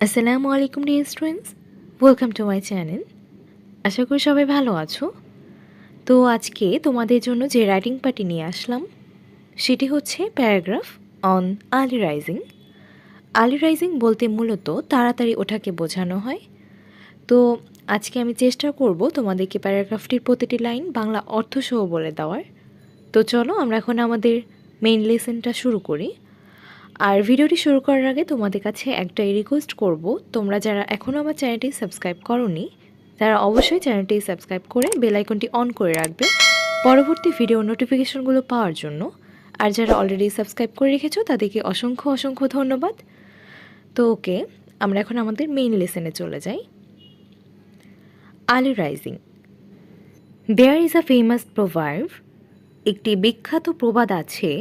আসসালামু আলাইকুম dear students, welcome to my channel. আশা করি সবাই ভালো আছো। তো আজকে তোমাদের জন্য যে রাইটিং পার্টি নিয়ে আসলাম সেটি হচ্ছে paragraph on early rising. Early rising বলতে মূলত তাড়াতাড়ি ওঠাকে বোঝানো হয়। তো আজকে আমি চেষ্টা করব তোমাদেরকে প্যারাগ্রাফটির প্রতিটি লাইন বাংলা অর্থসহ বলে দেওয়ার। তো চলো আমরা এখন আমাদের মেইন লেসনটা শুরু করি। আর ভিডিওটি শুরু করার আগে তোমাদের কাছে একটাই রিকোয়েস্ট করব, তোমরা যারা এখনও আমার চ্যানেলটি সাবস্ক্রাইব করোনি তারা অবশ্যই চ্যানেলটি সাবস্ক্রাইব করে বেল আইকনটি অন করে রাখবে পরবর্তী ভিডিও নোটিফিকেশনগুলো পাওয়ার জন্য। আর যারা অলরেডি সাবস্ক্রাইব করে রেখেছো তাদেরকে অসংখ্য অসংখ্য ধন্যবাদ। তো ওকে, আমরা এখন আমাদের মেইন লেসনে চলে যাই। Early rising. There is a famous proverb, একটি বিখ্যাত প্রবাদ আছে,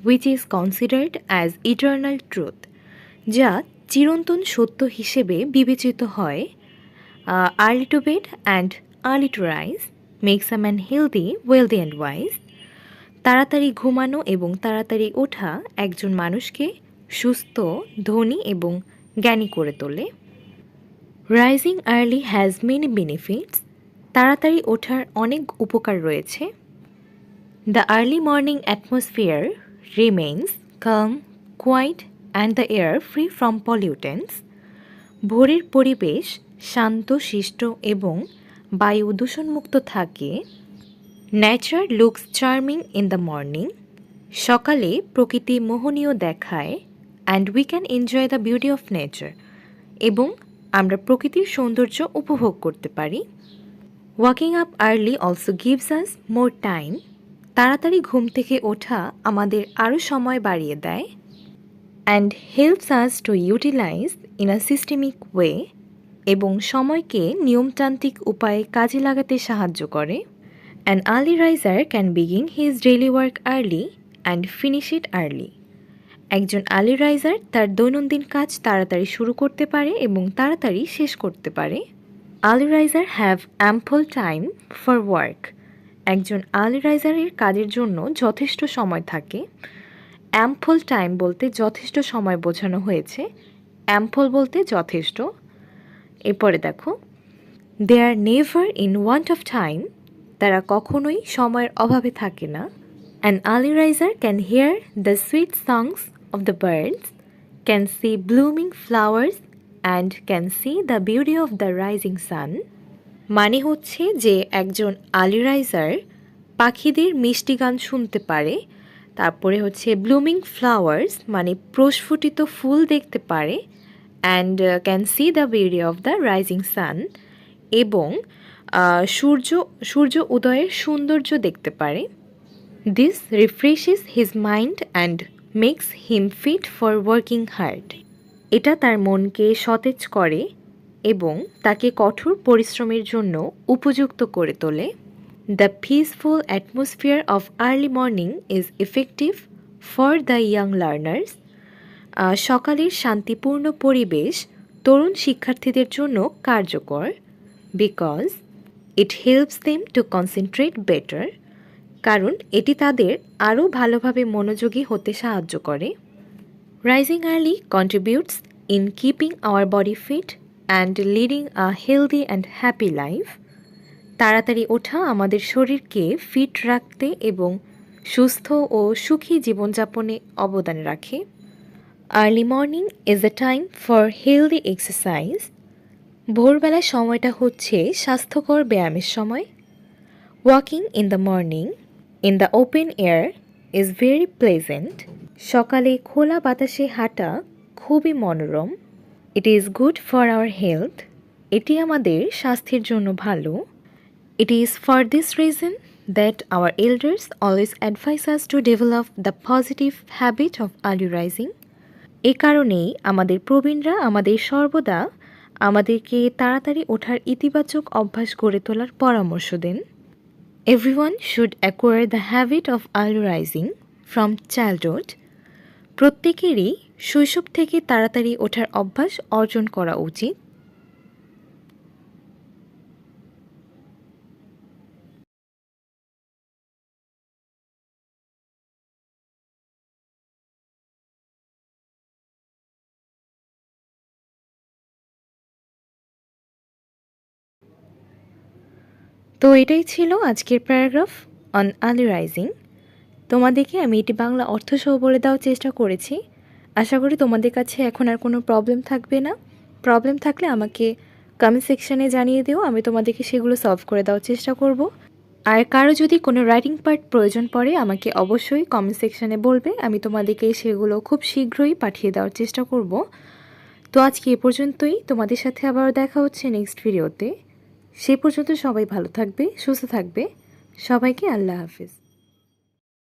which is considered as eternal truth, যা চিরন্তন সত্য হিসেবে বিবেচিত হয়। Early to bed and early to rise makes a man healthy, wealthy and wise. তাড়াতাড়ি ঘুমানো এবং তাড়াতাড়ি ওঠা একজন মানুষকে সুস্থ, ধনী এবং জ্ঞানী করে তোলে। Rising early has many benefits. তাড়াতাড়ি ওঠার অনেক উপকার রয়েছে। The early morning atmosphere remains calm, quiet, and the air free from pollutants. ভোরের পরিবেশ শান্ত, শিষ্ট এবং বায়ু দূষণমুক্ত থাকে। Nature looks charming in the morning. সকালে প্রকৃতি মোহনীয় দেখায়। And we can enjoy the beauty of nature. এবং আমরা প্রকৃতির সৌন্দর্য উপভোগ করতে পারি। Walking up early also gives us more time. তাড়াতাড়ি ঘুম থেকে ওঠা আমাদের আরও সময় বাড়িয়ে দেয়। And helps us to utilise in a systemic way, এবং সময়কে নিয়মতান্ত্রিক উপায়ে কাজে লাগাতে সাহায্য করে। An early riser can begin his daily work early and finish it early. একজন আর্লি রাইজার তার দৈনন্দিন কাজ তাড়াতাড়ি শুরু করতে পারে এবং তাড়াতাড়ি শেষ করতে পারে। Early raiser have ample time for work. একজন আর্লি রাইজারের কাজের জন্য যথেষ্ট সময় থাকে। অ্যাম্পল টাইম বলতে যথেষ্ট সময় বোঝানো হয়েছে, অ্যাম্পল বলতে যথেষ্ট। এরপরে দেখো, they are never in want of time. তারা কখনোই সময়ের অভাবে থাকে না। An early riser can hear the sweet songs of the birds, can see blooming flowers and can see the beauty of the rising sun. মানে হচ্ছে যে একজন আর্লি রাইজার পাখিদের মিষ্টি গান শুনতে পারে, তারপরে হচ্ছে ব্লুমিং ফ্লাওয়ার্স মানে প্রস্ফুটিত ফুল দেখতে পারে, and can see the beauty of the rising sun, এবং সূর্য উদয়ের সৌন্দর্য দেখতে পারে। This refreshes his mind and makes him fit for working hard. এটা তার মনকে সতেজ করে এবং তাকে কঠোর পরিশ্রমের জন্য উপযুক্ত করে তোলে। The peaceful atmosphere of early morning is effective for the young learners. সকালের শান্তিপূর্ণ পরিবেশ তরুণ শিক্ষার্থীদের জন্য কার্যকর, because it helps them to concentrate better, কারণ এটি তাদের আরও ভালোভাবে মনোযোগী হতে সাহায্য করে। Rising early contributes in keeping our body fit and leading a healthy and happy life. তাড়াতাড়ি ওঠা আমাদের শরীরকে ফিট রাখতে এবং সুস্থ ও সুখী জীবনযাপনে অবদান রাখে। Early morning is a time for healthy exercise. ভোরবেলা সময়টা হচ্ছে স্বাস্থ্যকর ব্যায়ামের সময়। Walking in the morning in the open air is very pleasant. সকালে খোলা বাতাসে হাঁটা খুবই মনোরম। It is good for our health. এটি আমাদের স্বাস্থ্যের জন্য ভালো। It is for this reason that our elders always advise us to develop the positive habit of early rising. এ কারণেই আমাদের প্রবীণরা আমাদের সর্বদা আমাদেরকে তাড়াতাড়ি ওঠার ইতিবাচক অভ্যাস গড়ে তোলার পরামর্শ দেন। Everyone should acquire the habit of early rising from childhood. প্রত্যেকেরই শৈশব থেকে তাড়াতাড়ি ওঠার অভ্যাস অর্জন করা উচিত। তো এটাই ছিল আজকের প্যারাগ্রাফ অন আর্লি রাইজিং। তোমাদেরকে আমি এটি বাংলা অর্থসহ বলে দেওয়ার চেষ্টা করেছি। আশা করি তোমাদের কাছে এখন আর কোনো প্রবলেম থাকবে না। প্রবলেম থাকলে আমাকে কমেন্ট সেকশানে জানিয়ে দিও, আমি তোমাদেরকে সেগুলো সলভ করে দেওয়ার চেষ্টা করব। আর কারো যদি কোনো রাইটিং পার্ট প্রয়োজন পড়ে আমাকে অবশ্যই কমেন্ট সেকশানে বলবে, আমি তোমাদেরকে সেগুলো খুব শীঘ্রই পাঠিয়ে দেওয়ার চেষ্টা করব। তো আজকে এ পর্যন্তই, তোমাদের সাথে আবার দেখা হচ্ছে নেক্সট ভিডিওতে। সে পর্যন্ত সবাই ভালো থাকবে, সুস্থ থাকবে। সবাইকে আল্লাহ হাফিজ।